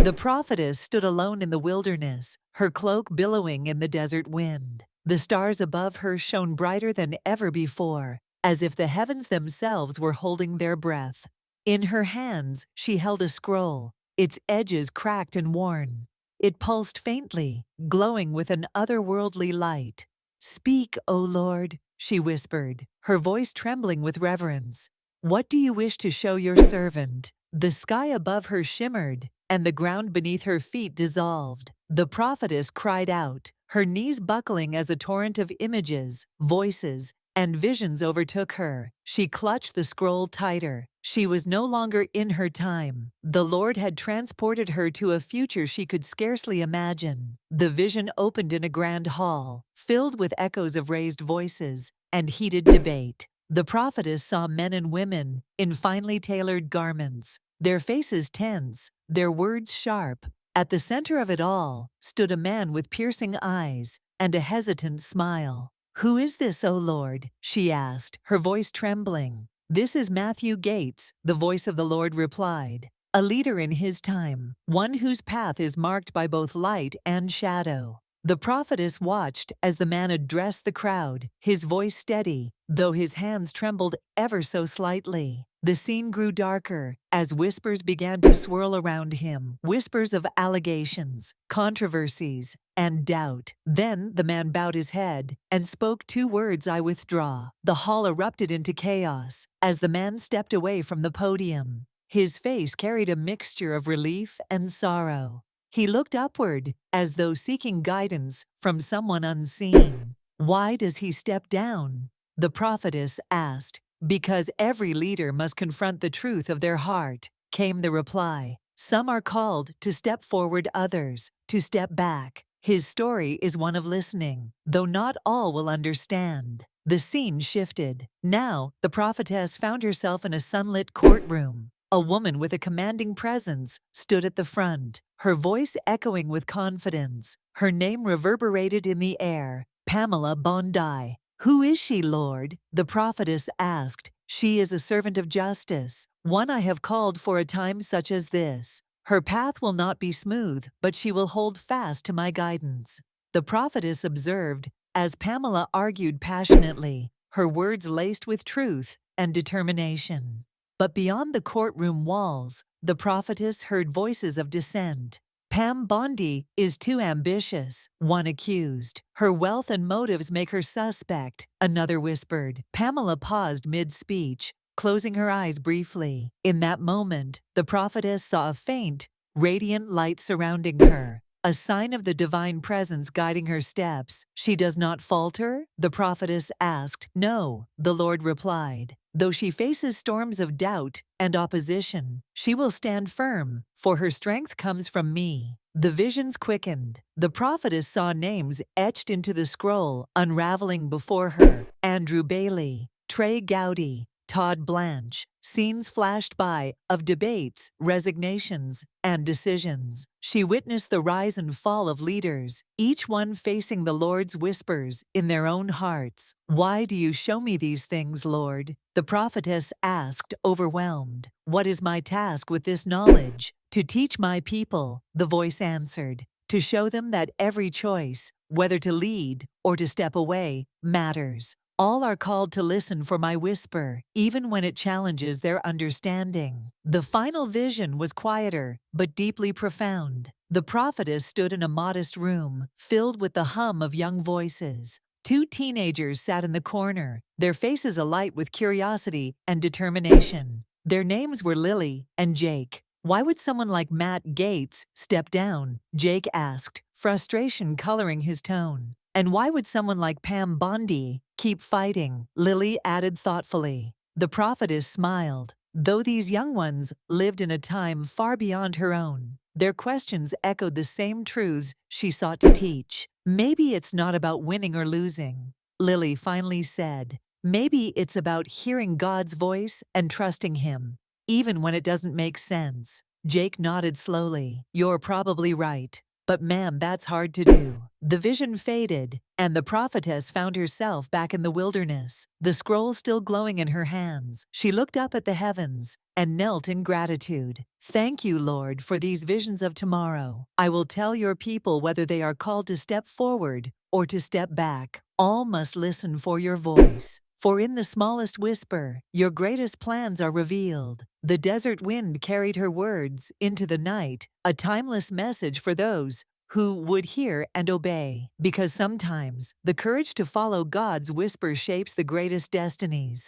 The prophetess stood alone in the wilderness, her cloak billowing in the desert wind. The stars above her shone brighter than ever before, as if the heavens themselves were holding their breath. In her hands she held a scroll, its edges cracked and worn. It pulsed faintly, glowing with an otherworldly light. "Speak, O Lord," she whispered, her voice trembling with reverence. "What do you wish to show your servant?" The sky above her shimmered, and the ground beneath her feet dissolved. The prophetess cried out, her knees buckling as a torrent of images, voices, and visions overtook her. She clutched the scroll tighter. She was no longer in her time. The Lord had transported her to a future she could scarcely imagine. The vision opened in a grand hall, filled with echoes of raised voices and heated debate. The prophetess saw men and women in finely tailored garments, their faces tense, their words sharp. At the center of it all stood a man with piercing eyes and a hesitant smile. "Who is this, O Lord?" she asked, her voice trembling. "This is Matthew Gates," the voice of the Lord replied. "A leader in his time, one whose path is marked by both light and shadow." The prophetess watched as the man addressed the crowd, his voice steady, though his hands trembled ever so slightly. The scene grew darker as whispers began to swirl around him, whispers of allegations, controversies, and doubt. Then the man bowed his head and spoke 2 words, "I withdraw." The hall erupted into chaos as the man stepped away from the podium. His face carried a mixture of relief and sorrow. He looked upward, as though seeking guidance from someone unseen. "Why does he step down?" the prophetess asked. "Because every leader must confront the truth of their heart," came the reply. "Some are called to step forward, others to step back. His story is one of listening, though not all will understand." The scene shifted. Now, the prophetess found herself in a sunlit courtroom. A woman with a commanding presence stood at the front, her voice echoing with confidence. Her name reverberated in the air, Pamela Bondi. "Who is she, Lord?" the prophetess asked. "She is a servant of justice, one I have called for a time such as this. Her path will not be smooth, but she will hold fast to my guidance." The prophetess observed as Pamela argued passionately, her words laced with truth and determination. But beyond the courtroom walls, the prophetess heard voices of dissent. "Pam Bondi is too ambitious," one accused. "Her wealth and motives make her suspect," another whispered. Pamela paused mid-speech, closing her eyes briefly. In that moment, the prophetess saw a faint, radiant light surrounding her, a sign of the divine presence guiding her steps. "She does not falter?" the prophetess asked. "No," the Lord replied. "Though she faces storms of doubt and opposition, she will stand firm, for her strength comes from me." The visions quickened. The prophetess saw names etched into the scroll unraveling before her. Andrew Bailey, Trey Gowdy, Todd Blanche. Scenes flashed by of debates, resignations, and decisions. She witnessed the rise and fall of leaders, each one facing the Lord's whispers in their own hearts. "Why do you show me these things, Lord?" the prophetess asked, overwhelmed. "What is my task with this knowledge?" "To teach my people," the voice answered. "To show them that every choice, whether to lead or to step away, matters. All are called to listen for my whisper, even when it challenges their understanding." The final vision was quieter, but deeply profound. The prophetess stood in a modest room, filled with the hum of young voices. 2 teenagers sat in the corner, their faces alight with curiosity and determination. Their names were Lily and Jake. "Why would someone like Matt Gates step down?" Jake asked, frustration coloring his tone. "And why would someone like Pam Bondi keep fighting?" Lily added thoughtfully. The prophetess smiled. Though these young ones lived in a time far beyond her own, their questions echoed the same truths she sought to teach. "Maybe it's not about winning or losing," Lily finally said. "Maybe it's about hearing God's voice and trusting Him, even when it doesn't make sense." Jake nodded slowly. "You're probably right. But ma'am, that's hard to do. The vision faded, and the prophetess found herself back in the wilderness, the scroll still glowing in her hands. She looked up at the heavens and knelt in gratitude. Thank you, Lord, for these visions of tomorrow. I will tell your people whether they are called to step forward or to step back. All must listen for your voice. For in the smallest whisper, your greatest plans are revealed. The desert wind carried her words into the night, a timeless message for those who would hear and obey. Because sometimes the courage to follow God's whisper shapes the greatest destinies.